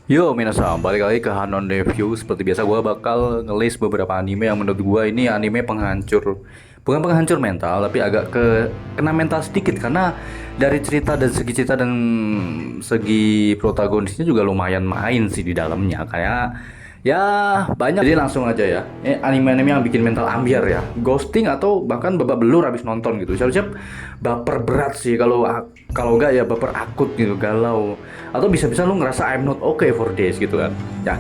Yo minasan, balik lagi ke Hanon Review. Seperti biasa gue bakal ngelis beberapa anime yang menurut gue ini anime penghancur. Bukan penghancur mental, tapi agak kena mental sedikit. Karena dari cerita dan segi protagonisnya juga lumayan main sih di dalamnya. Kayak ya banyak. Jadi langsung aja ya, ini anime-anime yang bikin mental ambiar ya, ghosting atau bahkan babak belur habis nonton gitu. Siap-siap baper berat sih, kalau enggak ya baper akut gitu, galau, atau bisa-bisa lu ngerasa I'm not okay for this gitu kan ya.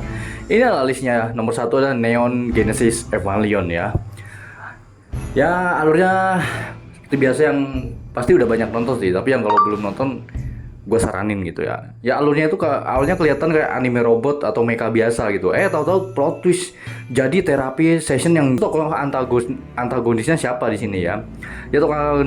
Ini adalah listnya. Nomor satu adalah Neon Genesis Evangelion ya. Ya alurnya seperti biasa, yang pasti udah banyak nonton sih, tapi yang kalau belum nonton gue saranin gitu ya. Ya alurnya itu awalnya kelihatan kayak anime robot atau mecha biasa gitu. Tahu-tahu plot twist jadi terapi session yang tokoh antagonisnya siapa di sini ya? Ya tokoh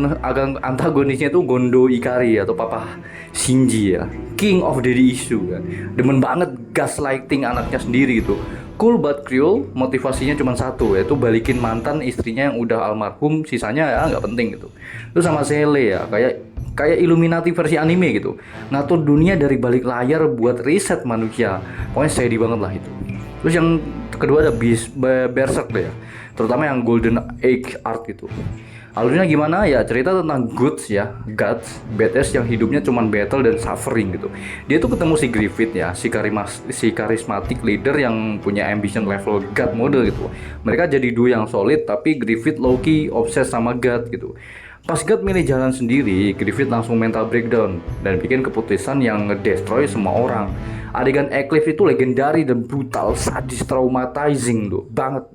antagonisnya itu Gondo Ikari atau Papa Shinji ya. King of Daddy Issue kan. Demen banget gaslighting anaknya sendiri gitu. Cool but cruel, motivasinya cuma satu, yaitu balikin mantan istrinya yang udah almarhum, sisanya ya nggak penting gitu. Terus sama Sele ya, kayak kayak Illuminati versi anime gitu, ngatur dunia dari balik layar buat riset manusia. Pokoknya steady banget lah itu. Terus yang kedua ada Berserk deh ya, terutama yang Golden Age art gitu. Alurnya gimana ya, cerita tentang Guts, badass yang hidupnya cuman battle dan suffering gitu. Dia tuh ketemu si Griffith ya, si karismatik leader yang punya ambition level God model gitu. Mereka jadi duo yang solid, tapi Griffith low-key obses sama God gitu. Pas God milih jalan sendiri, Griffith langsung mental breakdown dan bikin keputusan yang ngedestroy semua orang. Adegan Eclipse itu legendary dan brutal, sadis, traumatizing tuh banget.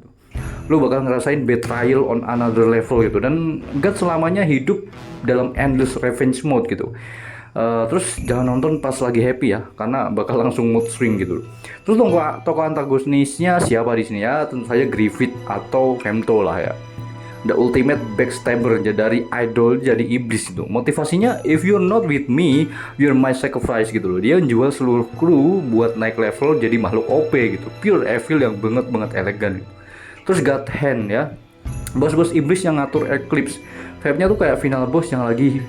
Lu bakal ngerasain betrayal on another level gitu, dan God selamanya hidup dalam endless revenge mode gitu. Terus jangan nonton pas lagi happy ya, karena bakal langsung mood swing gitu. Terus tokoh antagonisnya siapa di sini ya? Tentu saja Griffith atau Femto lah ya, the ultimate backstabber dari idol jadi iblis itu. Motivasinya if you're not with me, you're my sacrifice gitu loh. Dia jual seluruh kru buat naik level jadi makhluk OP gitu. Pure evil yang banget elegan gitu. Terus God Hand ya, bos-bos iblis yang ngatur Eclipse. Vibe-nya tuh kayak final boss yang lagi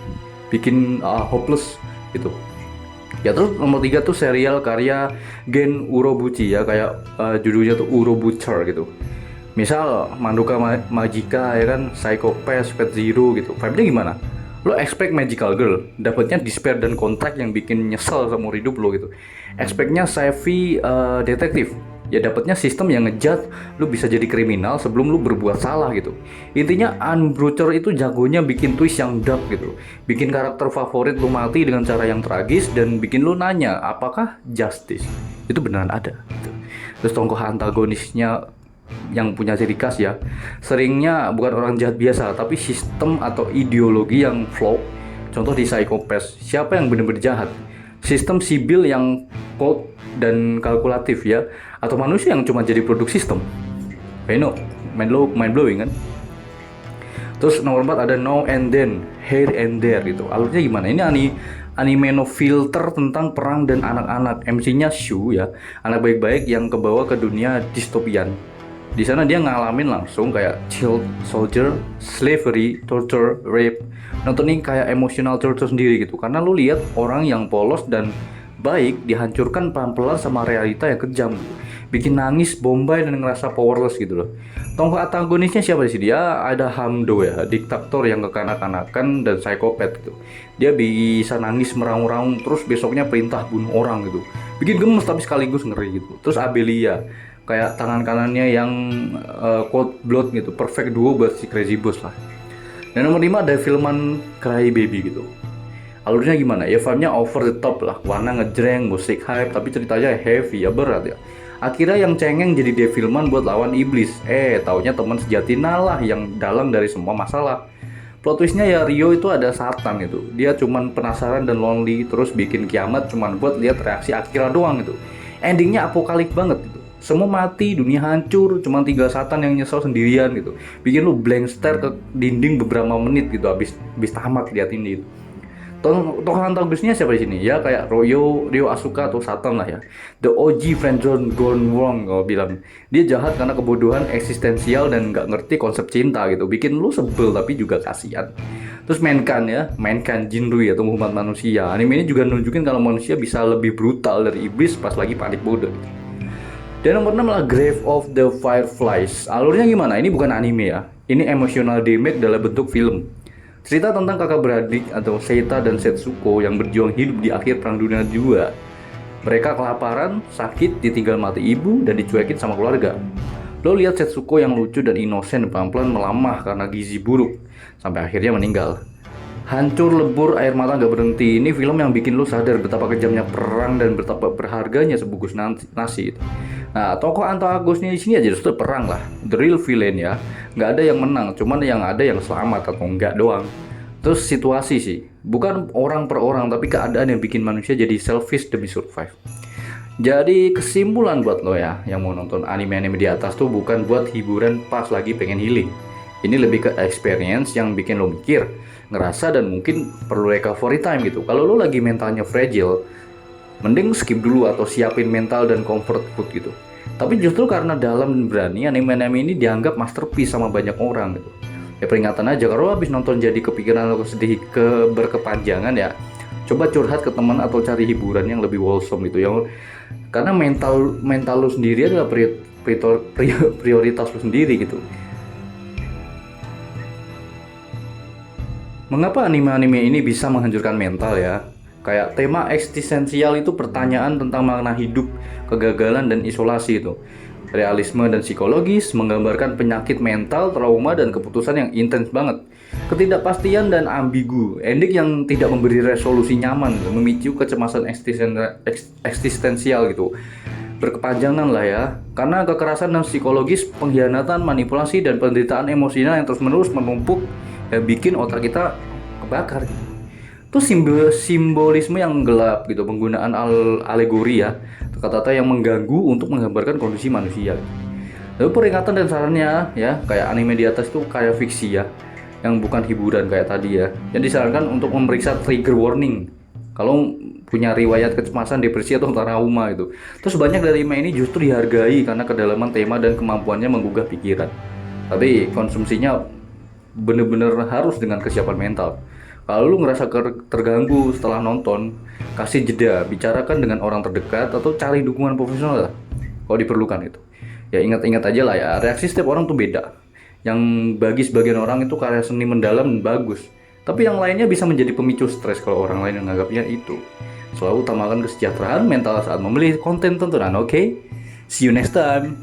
bikin hopeless gitu. Ya terus nomor 3 tuh serial karya Gen Urobuchi ya, kayak judulnya tuh Urobucher gitu. Misal Madoka Magica ya kan, Psycho Pass, Fate Zero gitu. Vibe-nya gimana? Lo expect magical girl, dapetnya despair dan kontrak yang bikin nyesel seumur hidup lo gitu. Expectnya savvy detektif, ya dapetnya sistem yang ngejat lu bisa jadi kriminal sebelum lu berbuat salah gitu. Intinya Unbroker itu jagonya bikin twist yang dark gitu, bikin karakter favorit lu mati dengan cara yang tragis, dan bikin lu nanya apakah justice itu beneran ada gitu. Terus tokoh antagonisnya yang punya ciri khas ya, seringnya bukan orang jahat biasa, tapi sistem atau ideologi yang flawed. Contoh di Psychopath, siapa yang benar-benar jahat? Sistem sibil yang cold dan kalkulatif ya, atau manusia yang cuma jadi produk sistem? I know, mind blowing kan. Terus nomor 4 ada Now and Then, Here and There gitu. Alurnya gimana? Ini anime no filter tentang perang dan anak-anak. MC-nya Shu ya, anak baik-baik yang kebawa ke dunia distopian. Di sana dia ngalamin langsung kayak child soldier, slavery, torture, rape. Nonton ini kayak emotional torture sendiri gitu, karena lu lihat orang yang polos dan baik dihancurkan pelan-pelan sama realita yang kejam gitu. Bikin nangis, bombay, dan ngerasa powerless gitu loh. Tokoh antagonisnya siapa sih? Dia ada Hamdo ya, diktator yang kekanak-kanakan dan psikopat gitu. Dia bisa nangis meraung-raung terus besoknya perintah bunuh orang gitu. Bikin gemes tapi sekaligus ngeri gitu. Terus Abelia, kayak tangan kanannya yang cold blood gitu, perfect duo buat si Crazy Boss lah. Dan nomor 5 ada filman Cry Baby gitu. Alurnya gimana? Ya vibe-nya over the top lah, warna ngejreng, musik hype, tapi ceritanya heavy ya, berat ya. Akhirnya yang cengeng jadi devilman buat lawan iblis. Taunya teman sejati Nala yang dalang dari semua masalah. Plot twistnya ya Rio itu ada satan gitu. Dia cuman penasaran dan lonely, terus bikin kiamat cuman buat lihat reaksi Akira doang gitu. Endingnya apokalip banget gitu. Semua mati, dunia hancur, cuma tinggal Satan yang nyesel sendirian gitu. Bikin lu blank stare ke dinding beberapa menit gitu, habis tamat lihat ini gitu. Tokoh antagonisnya siapa di sini? Ya kayak Rio Asuka atau Satan lah ya. The OG friendzone gone wrong kalau bilang. Dia jahat karena kebodohan eksistensial dan nggak ngerti konsep cinta gitu. Bikin lu sebel tapi juga kasihan. Terus mainkan Jinrui atau umat manusia. Anime ini juga nunjukin kalau manusia bisa lebih brutal dari iblis pas lagi panik mode. Dan nomor 6 adalah Grave of the Fireflies. Alurnya gimana? Ini bukan anime ya. Ini emotional damage dalam bentuk film. Cerita tentang kakak beradik atau Seita dan Setsuko yang berjuang hidup di akhir Perang Dunia II. Mereka kelaparan, sakit, ditinggal mati ibu, dan dicuekin sama keluarga. Lo lihat Setsuko yang lucu dan inosen pelan-pelan melamah karena gizi buruk, sampai akhirnya meninggal. Hancur lebur air mata gak berhenti. Ini film yang bikin lo sadar betapa kejamnya perang dan betapa berharganya sebungkus nasi. Nah, tokoh antagonisnya di sini aja justru perang lah, the real villain ya. Nggak ada yang menang, cuman yang ada yang selamat atau enggak doang. Terus situasi sih, bukan orang per orang, tapi keadaan yang bikin manusia jadi selfish demi survive. Jadi kesimpulan buat lo ya, yang mau nonton anime-anime di atas tuh bukan buat hiburan pas lagi pengen healing. Ini lebih ke experience yang bikin lo mikir, ngerasa, dan mungkin perlu recovery time gitu. Kalau lo lagi mentalnya fragile, mending skip dulu atau siapin mental dan comfort food gitu. Tapi justru karena dalam dan berani, anime-anime ini dianggap masterpiece sama banyak orang gitu. Ya peringatan aja, kalau habis nonton jadi kepikiran atau sedih berkepanjangan ya, coba curhat ke teman atau cari hiburan yang lebih wholesome gitu. Karena mental lu sendiri adalah prioritas lu sendiri gitu. Mengapa anime-anime ini bisa menghancurkan mental ya? Kayak tema eksistensial itu pertanyaan tentang makna hidup, kegagalan, dan isolasi itu. Realisme dan psikologis menggambarkan penyakit mental, trauma, dan keputusan yang intens banget. Ketidakpastian dan ambigu, ending yang tidak memberi resolusi nyaman, memicu kecemasan eksistensial gitu. Berkepanjangan lah ya, karena kekerasan dan psikologis, pengkhianatan, manipulasi, dan penderitaan emosional yang terus-menerus menumpuk dan bikin otak kita kebakar gitu. Itu simbolisme yang gelap gitu, penggunaan alegori ya, kata-kata yang mengganggu untuk menggambarkan kondisi manusia. Lalu peringatan dan sarannya ya, kayak anime di atas itu kayak fiksi ya, yang bukan hiburan kayak tadi ya. Yang disarankan untuk memeriksa trigger warning kalau punya riwayat kecemasan, depresi, atau trauma itu. Terus banyak dari anime ini justru dihargai karena kedalaman tema dan kemampuannya menggugah pikiran. Tapi konsumsinya bener-bener harus dengan kesiapan mental. Kalau lu ngerasa terganggu setelah nonton, kasih jeda, bicarakan dengan orang terdekat atau cari dukungan profesional lah kalau diperlukan itu. Ya ingat-ingat aja lah ya, reaksi setiap orang tuh beda. Yang bagi sebagian orang itu karya seni mendalam dan bagus, tapi yang lainnya bisa menjadi pemicu stres kalau orang lain menganggapnya itu. Selalu utamakan kesejahteraan mental saat memilih konten tontonan, oke? See you next time.